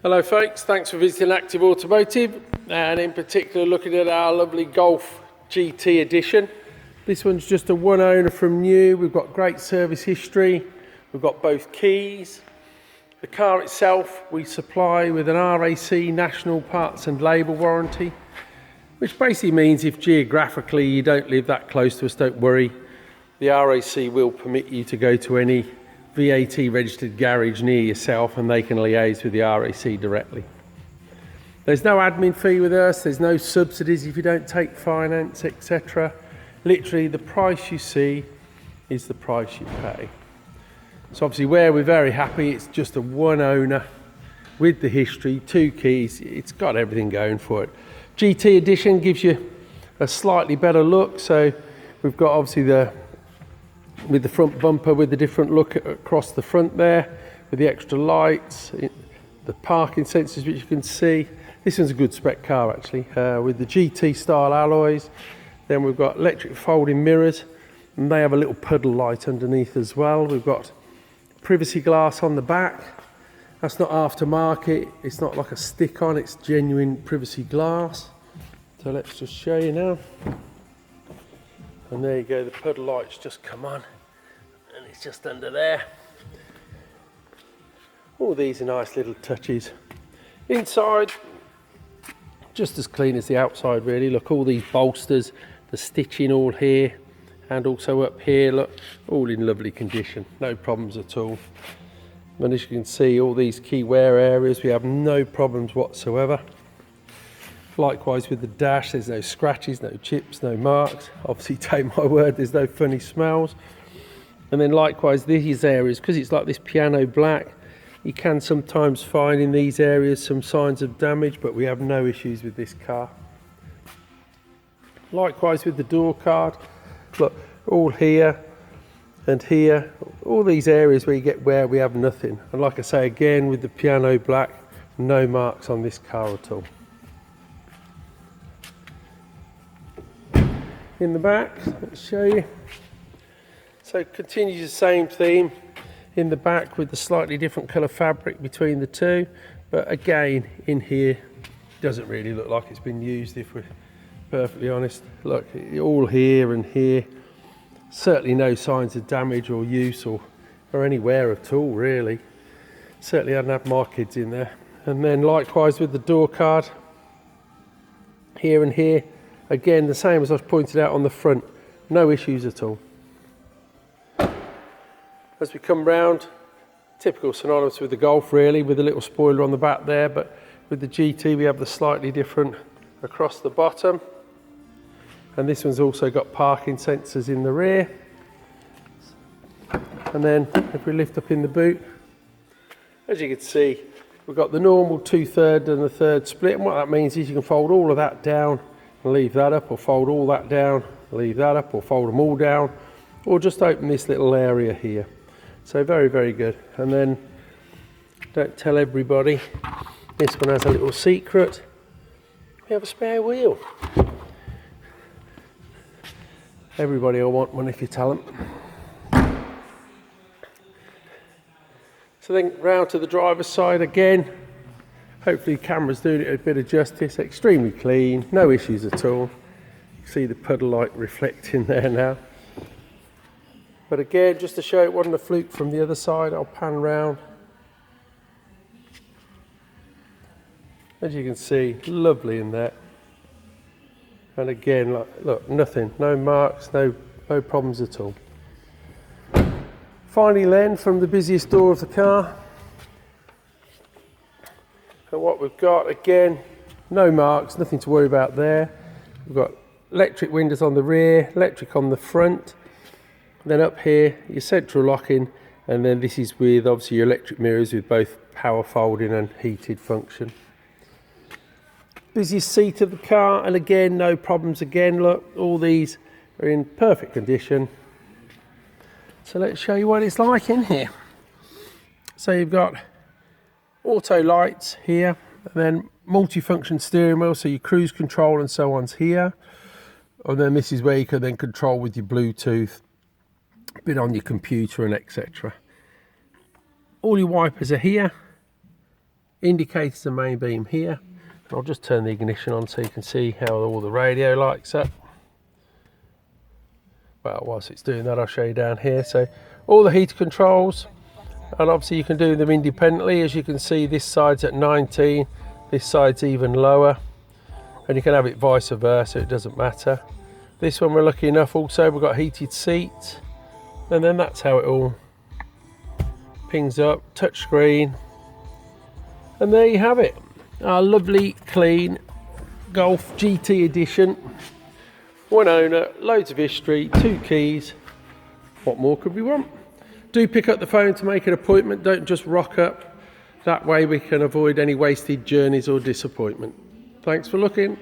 Hello folks, thanks for visiting Active Automotive, and in particular looking at our lovely Golf GT edition. This one's just a one owner from new. We've got great service history, we've got both keys. The car itself we supply with an RAC National Parts and Labour warranty, which basically means if geographically you don't live that close to us, don't worry, the RAC will permit you to go to any VAT registered garage near yourself and they can liaise with the RAC directly. There's no admin fee with us, there's no subsidies if you don't take finance, etc. Literally the price you see is the price you pay. So obviously where we're very happy, it's just a one owner with the history, two keys, it's got everything going for it. GT edition gives you a slightly better look, so we've got obviously with the front bumper with the different look across the front there, with the extra lights, the parking sensors which you can see. This one's a good spec car actually, with the GT style alloys. Then we've got electric folding mirrors, and they have a little puddle light underneath as well. We've got privacy glass on the back. That's not aftermarket, it's not like a stick on, it's genuine privacy glass. So let's just show you now. And there you go, the puddle lights just come on, and it's just under there. All these are nice little touches. Inside, just as clean as the outside really. Look, all these bolsters, the stitching all here, and also up here, look, all in lovely condition, no problems at all. And as you can see, all these key wear areas, we have no problems whatsoever. Likewise with the dash, there's no scratches, no chips, no marks. Obviously, take my word, there's no funny smells. And then likewise these areas, because it's like this piano black, you can sometimes find in these areas some signs of damage, but we have no issues with this car. Likewise with the door card, look, all here and here, all these areas where you get wear, we have nothing. And like I say again, with the piano black, no marks on this car at all. In the back, let's show you. So continues the same theme in the back with the slightly different colour fabric between the two, but again in here doesn't really look like it's been used, if we're perfectly honest. Look, all here and here, certainly no signs of damage or use or any wear at all really. Certainly hadn't had my kids in there. And then likewise with the door card, here and here, again, the same as I've pointed out on the front, no issues at all. As we come round, typical synonymous with the Golf really, with a little spoiler on the back there, but with the GT we have the slightly different across the bottom. And this one's also got parking sensors in the rear. And then if we lift up in the boot, as you can see, we've got the normal 2/3 and a third split, and what that means is you can fold all of that down and leave that up, or fold all that down, leave that up, or fold them all down, or just open this little area here. So very, very good. And then, don't tell everybody, this one has a little secret. We have a spare wheel. Everybody will want one if you tell them. So then round to the driver's side again. Hopefully the camera's doing it a bit of justice. Extremely clean, no issues at all. You can see the puddle light reflecting there now. But again, just to show it wasn't a fluke from the other side, I'll pan round. As you can see, lovely in there. And again, look, nothing, no marks, no problems at all. Finally then, from the busiest door of the car, and what we've got, again, no marks, nothing to worry about there. We've got electric windows on the rear, electric on the front. Then up here, your central locking, and then this is with obviously your electric mirrors with both power folding and heated function. Busiest seat of the car, and again, no problems again. Look, all these are in perfect condition. So let's show you what it's like in here. So you've got auto lights here, and then multi-function steering wheel, so your cruise control and so on's here. And then this is where you can then control with your Bluetooth, bit on your computer and etc. All your wipers are here, Indicators and main beam here. I'll just turn the ignition on so you can see how all the radio lights up. Well, whilst it's doing that, I'll show you down here. So all the heater controls, and obviously you can do them independently. As you can see, this side's at 19, this side's even lower, and you can have it vice versa, it doesn't matter. This one we're lucky enough also, we've got heated seats, and then that's how it all pings up, touch screen, and there you have it. Our lovely clean Golf GT edition. One owner, loads of history, 2 keys. What more could we want? Do pick up the phone to make an appointment. Don't just rock up. That way we can avoid any wasted journeys or disappointment. Thanks for looking.